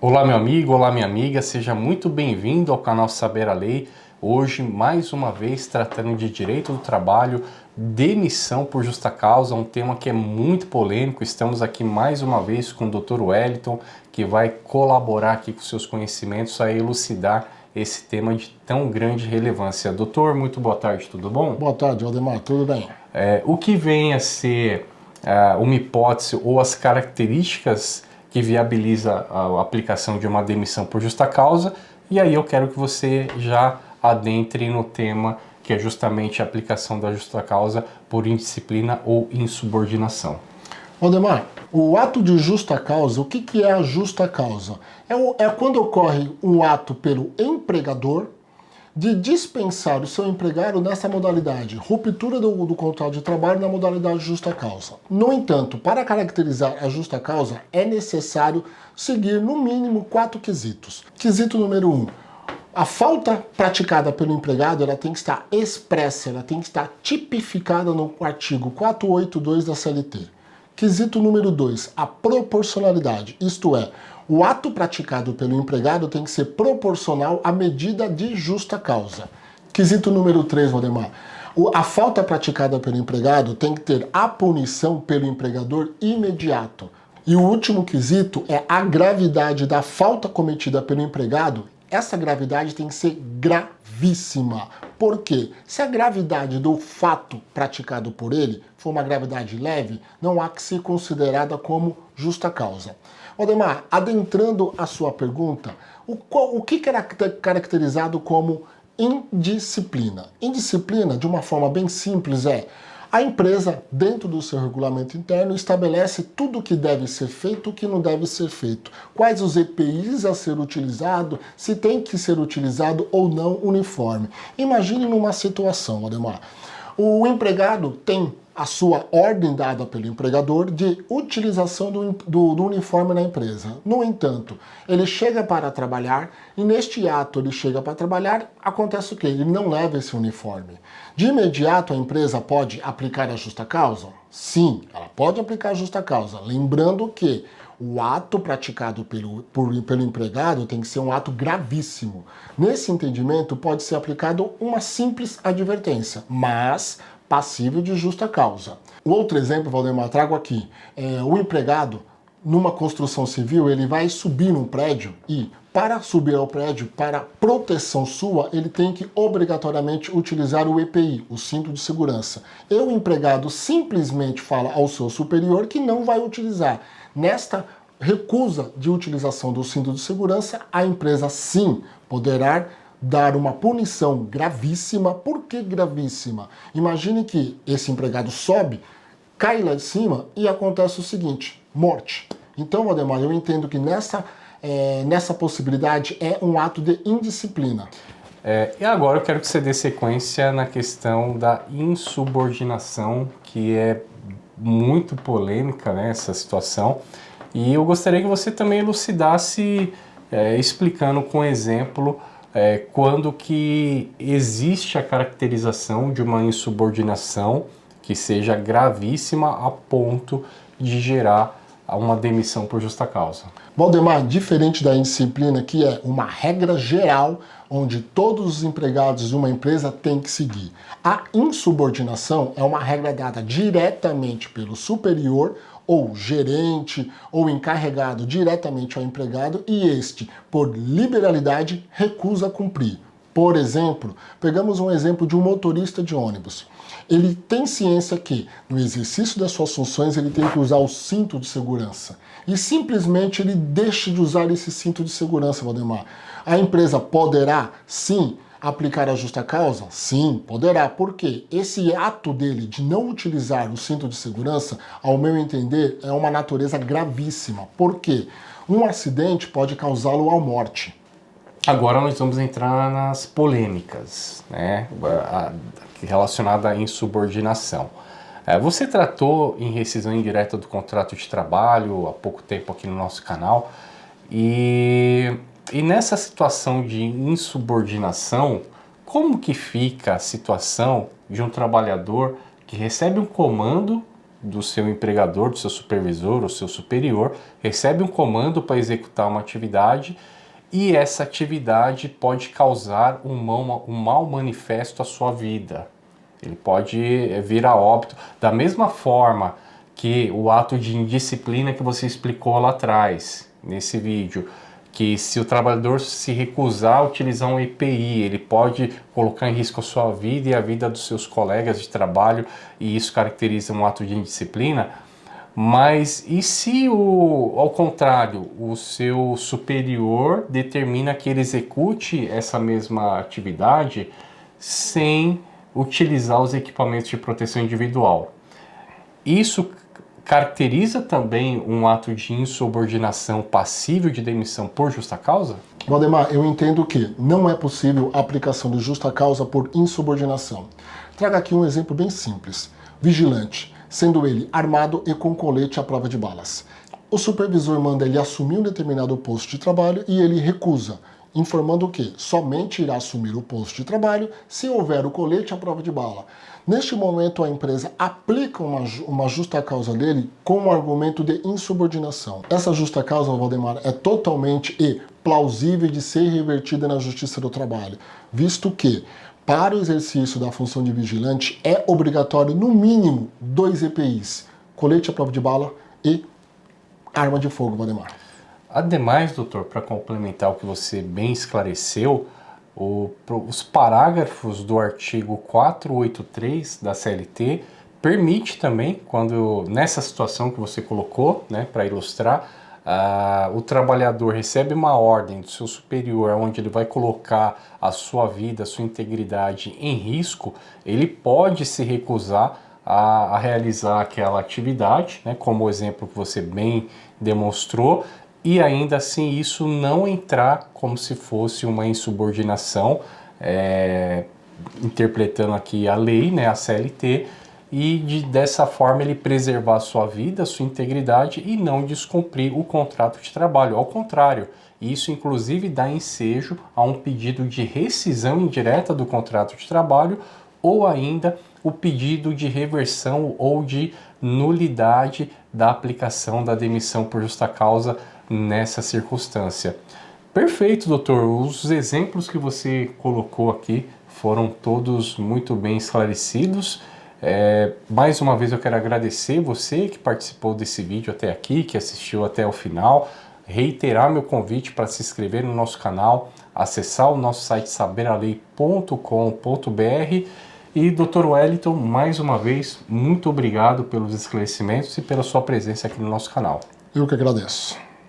Olá meu amigo, olá minha amiga, seja muito bem-vindo ao canal Saber a Lei. Hoje, mais uma vez, tratando de direito do trabalho, demissão por justa causa, um tema que é muito polêmico. Estamos aqui mais uma vez com o Dr. Wellington, que vai colaborar aqui com seus conhecimentos a elucidar esse tema de tão grande relevância. Doutor, muito boa tarde, tudo bom? Boa tarde, Aldemar, tudo bem? O que vem a ser uma hipótese ou as características que viabiliza a aplicação de uma demissão por justa causa, e aí eu quero que você já adentre no tema que é justamente a aplicação da justa causa por indisciplina ou insubordinação. Aldemar, o ato de justa causa, o que é a justa causa? É quando ocorre um ato pelo empregador de dispensar o seu empregado nessa modalidade, ruptura do contrato de trabalho na modalidade justa causa. No entanto, para caracterizar a justa causa, é necessário seguir no mínimo 4 quesitos. Quesito número 1. A falta praticada pelo empregado ela tem que estar expressa, ela tem que estar tipificada no artigo 482 da CLT. Quesito número 2, a proporcionalidade, isto é, o ato praticado pelo empregado tem que ser proporcional à medida de justa causa. Quesito número 3, Valdemar, a falta praticada pelo empregado tem que ter a punição pelo empregador imediato. E o último quesito é a gravidade da falta cometida pelo empregado. Essa gravidade tem que ser gravíssima. Por quê? Se a gravidade do fato praticado por ele for uma gravidade leve, não há que ser considerada como justa causa. Aldemar, adentrando a sua pergunta, o que é caracterizado como indisciplina? Indisciplina, de uma forma bem simples, é a empresa, dentro do seu regulamento interno, estabelece tudo o que deve ser feito e o que não deve ser feito. Quais os EPIs a ser utilizado, se tem que ser utilizado ou não uniforme. Imagine numa situação, Aldemar. O empregado tem a sua ordem dada pelo empregador de utilização do uniforme na empresa. No entanto, ele chega para trabalhar e neste ato ele chega para trabalhar, acontece o quê? Ele não leva esse uniforme. De imediato a empresa pode aplicar a justa causa? Sim, ela pode aplicar a justa causa. Lembrando que o ato praticado pelo empregado tem que ser um ato gravíssimo. Nesse entendimento pode ser aplicado uma simples advertência, mas passível de justa causa. O outro exemplo, Valdemar, trago aqui. O empregado, numa construção civil, ele vai subir num prédio e, para subir ao prédio, para proteção sua, ele tem que obrigatoriamente utilizar o EPI, o cinto de segurança. E o empregado simplesmente fala ao seu superior que não vai utilizar. Nesta recusa de utilização do cinto de segurança, a empresa sim poderá dar uma punição gravíssima. Por que gravíssima? Imagine que esse empregado sobe, cai lá de cima e acontece o seguinte, morte. Então, Valdemar, eu entendo que nessa possibilidade é um ato de indisciplina. E agora eu quero que você dê sequência na questão da insubordinação, que é muito polêmica, né, essa situação. E eu gostaria que você também elucidasse, explicando com exemplo, quando que existe a caracterização de uma insubordinação que seja gravíssima a ponto de gerar uma demissão por justa causa. Valdemar, diferente da indisciplina, que é uma regra geral onde todos os empregados de uma empresa têm que seguir. A insubordinação é uma regra dada diretamente pelo superior ou gerente ou encarregado diretamente ao empregado e este, por liberalidade, recusa cumprir. Por exemplo, pegamos um exemplo de um motorista de ônibus. Ele tem ciência que, no exercício das suas funções, ele tem que usar o cinto de segurança. E simplesmente ele deixa de usar esse cinto de segurança, Valdemar. A empresa poderá, sim, aplicar a justa causa? Sim, poderá. Por quê? Esse ato dele de não utilizar o cinto de segurança, ao meu entender, é uma natureza gravíssima. Por quê? Um acidente pode causá-lo à morte. Agora nós vamos entrar nas polêmicas, né, relacionada à insubordinação. Você tratou em rescisão indireta do contrato de trabalho há pouco tempo aqui no nosso canal e nessa situação de insubordinação, como que fica a situação de um trabalhador que recebe um comando do seu empregador, do seu supervisor ou seu superior, recebe um comando para executar uma atividade e essa atividade pode causar um mal manifesto à sua vida. Ele pode vir a óbito, da mesma forma que o ato de indisciplina que você explicou lá atrás, nesse vídeo, que se o trabalhador se recusar a utilizar um EPI, ele pode colocar em risco a sua vida e a vida dos seus colegas de trabalho, e isso caracteriza um ato de indisciplina. Mas e se, ao contrário, o seu superior determina que ele execute essa mesma atividade sem utilizar os equipamentos de proteção individual? Isso caracteriza também um ato de insubordinação passível de demissão por justa causa? Valdemar, eu entendo que não é possível a aplicação de justa causa por insubordinação. Trago aqui um exemplo bem simples. Vigilante, sendo ele armado e com colete à prova de balas. O supervisor manda ele assumir um determinado posto de trabalho e ele recusa, informando que somente irá assumir o posto de trabalho se houver o colete à prova de bala. Neste momento, a empresa aplica uma justa causa dele com o argumento de insubordinação. Essa justa causa, Valdemar, é totalmente e plausível de ser revertida na Justiça do Trabalho, visto que, para o exercício da função de vigilante, é obrigatório, no mínimo, 2 EPIs, colete à prova de bala e arma de fogo, Valdemar. Ademais, doutor, para complementar o que você bem esclareceu, os parágrafos do artigo 483 da CLT permite também, quando nessa situação que você colocou, né, para ilustrar, o trabalhador recebe uma ordem do seu superior, onde ele vai colocar a sua vida, a sua integridade em risco, ele pode se recusar a realizar aquela atividade, né, como o exemplo que você bem demonstrou, e ainda assim isso não entrar como se fosse uma insubordinação, interpretando aqui a lei, né, a CLT, e dessa forma ele preservar a sua vida, a sua integridade e não descumprir o contrato de trabalho. Ao contrário, isso inclusive dá ensejo a um pedido de rescisão indireta do contrato de trabalho ou ainda o pedido de reversão ou de nulidade da aplicação da demissão por justa causa nessa circunstância. Perfeito, doutor. Os exemplos que você colocou aqui foram todos muito bem esclarecidos. Mais uma vez eu quero agradecer você que participou desse vídeo até aqui, que assistiu até o final. Reiterar meu convite para se inscrever no nosso canal, acessar o nosso site saberalei.com.br. E Dr. Wellington, mais uma vez, muito obrigado pelos esclarecimentos e pela sua presença aqui no nosso canal. Eu que agradeço.